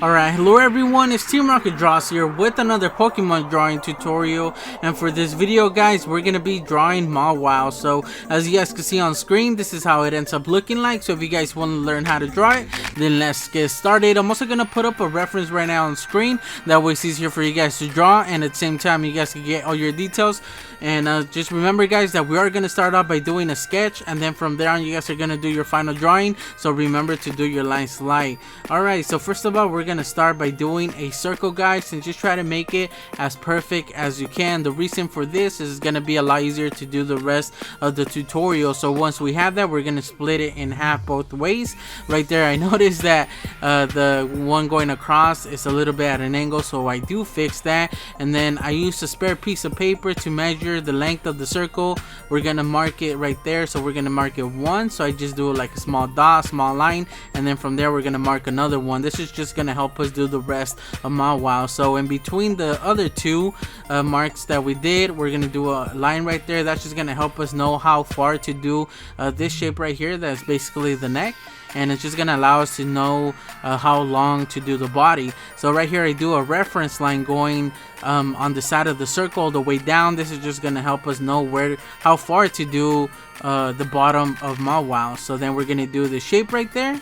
Alright, hello everyone, it's Team Rocket Draws here with another Pokemon drawing tutorial, and for this video guys, we're gonna be drawing Mawile. So as you guys can see on screen, this is how it ends up looking like. So if you guys want to learn how to draw it, then let's get started. I'm also gonna put up a reference right now on screen, that way it's easier for you guys to draw, and at the same time you guys can get all your details. And just remember guys that we are gonna start off by doing a sketch, and then from there on you guys are gonna do your final drawing, so remember to do your lines light. Alright, so first of all, we're gonna start by doing a circle guys, and just try to make it as perfect as you can. The reason for this is it's gonna be a lot easier to do the rest of the tutorial. So once we have that, we're gonna split it in half both ways. Right there I noticed that the one going across is a little bit at an angle, so I do fix that. And then I used a spare piece of paper to measure the length of the circle. We're gonna mark it right there, so we're gonna mark it 1. So I just do like a small dot, small line, and then from there we're gonna mark another one. This is just gonna help us do the rest of Mawile. So in between the other two marks that we did, we're gonna do a line right there. That's just gonna help us know how far to do this shape right here. That's basically the neck, and it's just gonna allow us to know how long to do the body. So right here I do a reference line going on the side of the circle all the way down. This is just gonna help us know how far to do the bottom of Mawile. So then we're gonna do the shape right there,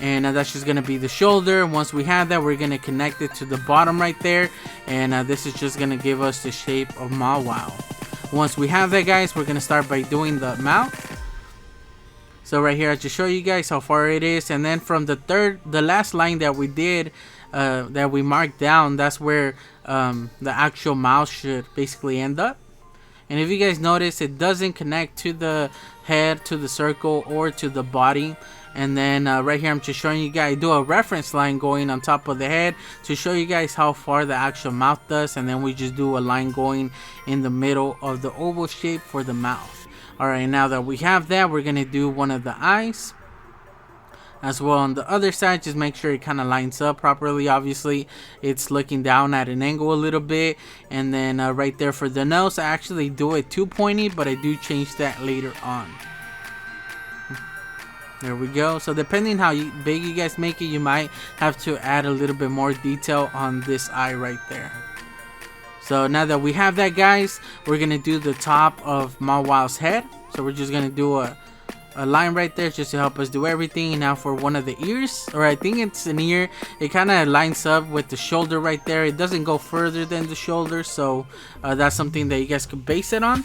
and that's just gonna be the shoulder. Once we have that, we're gonna connect it to the bottom right there, and this is just gonna give us the shape of Mawile. Once we have that guys, we're gonna start by doing the mouth. So right here I just show you guys how far it is, and then from the last line that we did, that we marked down, that's where the actual mouth should basically end up. And if you guys notice, it doesn't connect to the head, to the circle, or to the body. And then right here I'm just showing you guys, do a reference line going on top of the head to show you guys how far the actual mouth does, and then we just do a line going in the middle of the oval shape for the mouth. Alright, now that we have that, we're gonna do one of the eyes as well on the other side. Just make sure it kind of lines up properly. Obviously it's looking down at an angle a little bit. And then right there for the nose, I actually do it too pointy, but I do change that later on. There we go. So depending how big you guys make it, you might have to add a little bit more detail on this eye right there. So now that we have that guys, we're gonna do the top of Mawile's head. So we're just gonna do a line right there just to help us do everything. And now for one of the ears, or I think it's an ear, it kind of lines up with the shoulder right there. It doesn't go further than the shoulder, so that's something that you guys could base it on.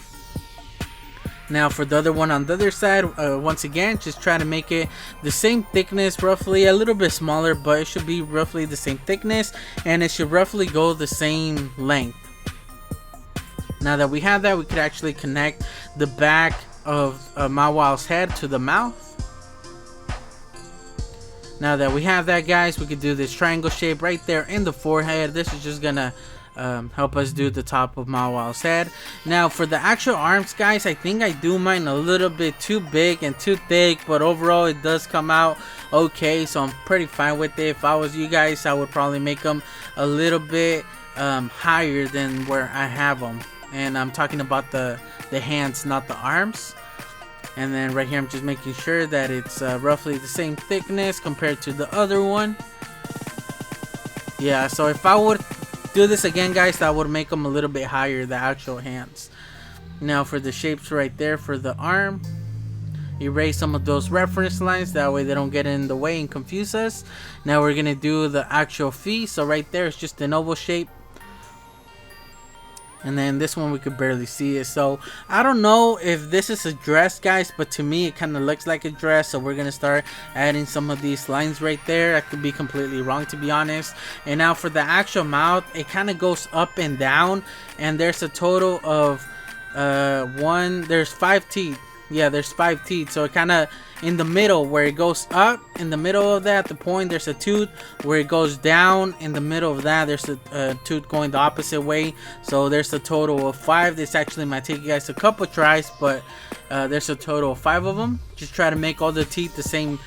Now for the other one on the other side, once again, just try to make it the same thickness, roughly a little bit smaller, but it should be roughly the same thickness, and it should roughly go the same length. Now that we have that, we could actually connect the back of Mawile's head to the mouth. Now that we have that guys, we could do this triangle shape right there in the forehead. This is just gonna help us do the top of Mawile's head. Now for the actual arms guys, I think I do mine a little bit too big and too thick, but overall it does come out okay, so I'm pretty fine with it. If I was you guys, I would probably make them a little bit higher than where I have them. And I'm talking about the hands, not the arms. And then right here I'm just making sure that it's roughly the same thickness compared to the other one. Yeah, so if I would do this again guys, that would make them a little bit higher, the actual hands. Now for the shapes right there for the arm, erase some of those reference lines, that way they don't get in the way and confuse us. Now we're gonna do the actual feet. So right there it's just an oval shape, and then this one we could barely see it. So I don't know if this is a dress guys, but to me it kind of looks like a dress. So we're gonna start adding some of these lines right there. I could be completely wrong, to be honest. And now for the actual mouth, it kind of goes up and down, and there's a total of there's 5 teeth. Yeah, there's 5 teeth. So it kind of in the middle where it goes up, in the middle of that, the point, there's a tooth. Where it goes down, in the middle of that, there's a tooth going the opposite way. So there's a total of 5. This actually might take you guys a couple tries, but there's a total of 5 of them. Just try to make all the teeth the same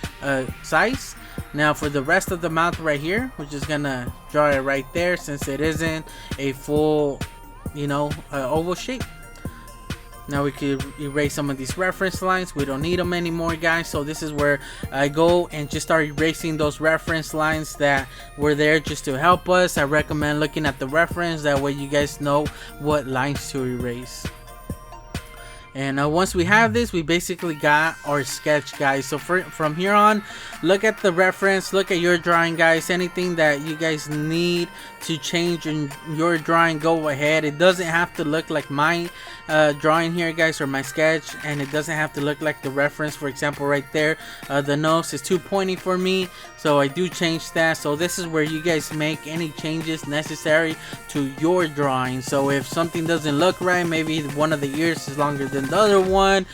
size. Now for the rest of the mouth right here, we're just gonna draw it right there, since it isn't a full, oval shape. Now we could erase some of these reference lines. We don't need them anymore, guys. So this is where I go and just start erasing those reference lines that were there just to help us. I recommend looking at the reference, that way you guys know what lines to erase. And once we have this, we basically got our sketch, guys. So from here on, look at the reference, look at your drawing, guys. Anything that you guys need to change in your drawing, go ahead. It doesn't have to look like my drawing here, guys, or my sketch, and it doesn't have to look like the reference. For example, right there, the nose is too pointy for me, so I do change that. So this is where you guys make any changes necessary to your drawing. So if something doesn't look right, maybe one of the ears is longer than the other one,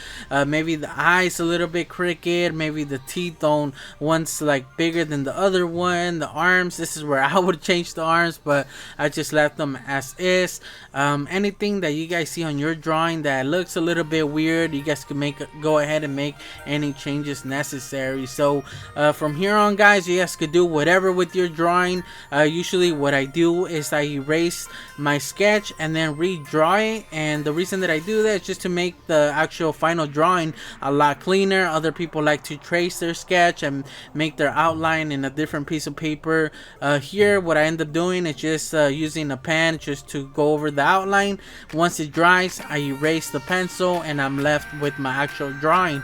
maybe the eyes a little bit crooked, maybe the teeth on one's like bigger than the other one, the arms, this is where I would change the arms, but I just left them as is. Anything that you guys see on your drawing that looks a little bit weird, you guys can go ahead and make any changes necessary. So from here on, guys, you guys could do whatever with your drawing. Usually what I do is I erase my sketch and then redraw it, and the reason that I do that is just to make the actual final drawing a lot cleaner. Other people like to trace their sketch and make their outline in a different piece of paper. Here what I end up doing is just using a pen just to go over the outline. Once it dries, I erase the pencil and I'm left with my actual drawing.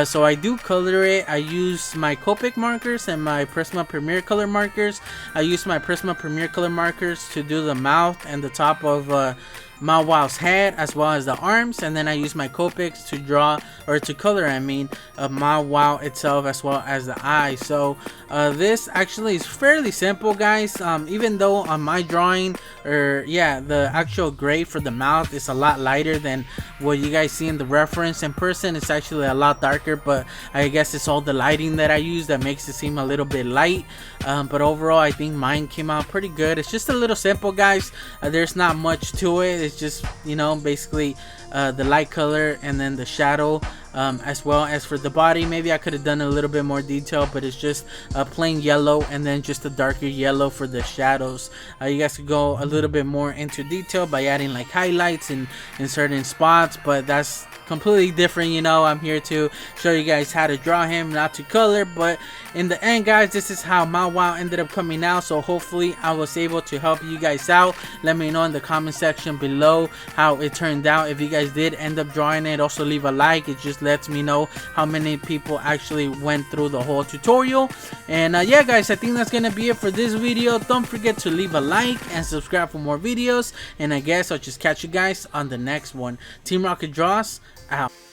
So I do color it. I use my Copic markers and my Prisma Premier color markers. I use my Prisma Premier color markers to do the mouth and the top of Mawile's head, as well as the arms, and then I use my Copics to draw, or to color, I mean, Mawile itself, as well as the eye. So this actually is fairly simple, guys. Even though on my drawing, or yeah, the actual gray for the mouth is a lot lighter than what you guys see in the reference. In person it's actually a lot darker, but I guess it's all the lighting that I use that makes it seem a little bit light. But overall I think mine came out pretty good. It's just a little simple, guys. There's not much to it. It's just, you know, basically the light color and then the shadow. As well as for the body, maybe I could have done a little bit more detail, but it's just a plain yellow and then just a darker yellow for the shadows. You guys could go a little bit more into detail by adding like highlights in certain spots, but that's completely different. You know, I'm here to show you guys how to draw him, not to color. But in the end, guys, this is how Mawile ended up coming out. So hopefully I was able to help you guys out. Let me know in the comment section below how it turned out. If you guys did end up drawing it, also leave a like. It just lets me know how many people actually went through the whole tutorial. And yeah, guys, I think that's gonna be it for this video. Don't forget to leave a like and subscribe for more videos, and I guess I'll just catch you guys on the next one. Team Rocket Draws out.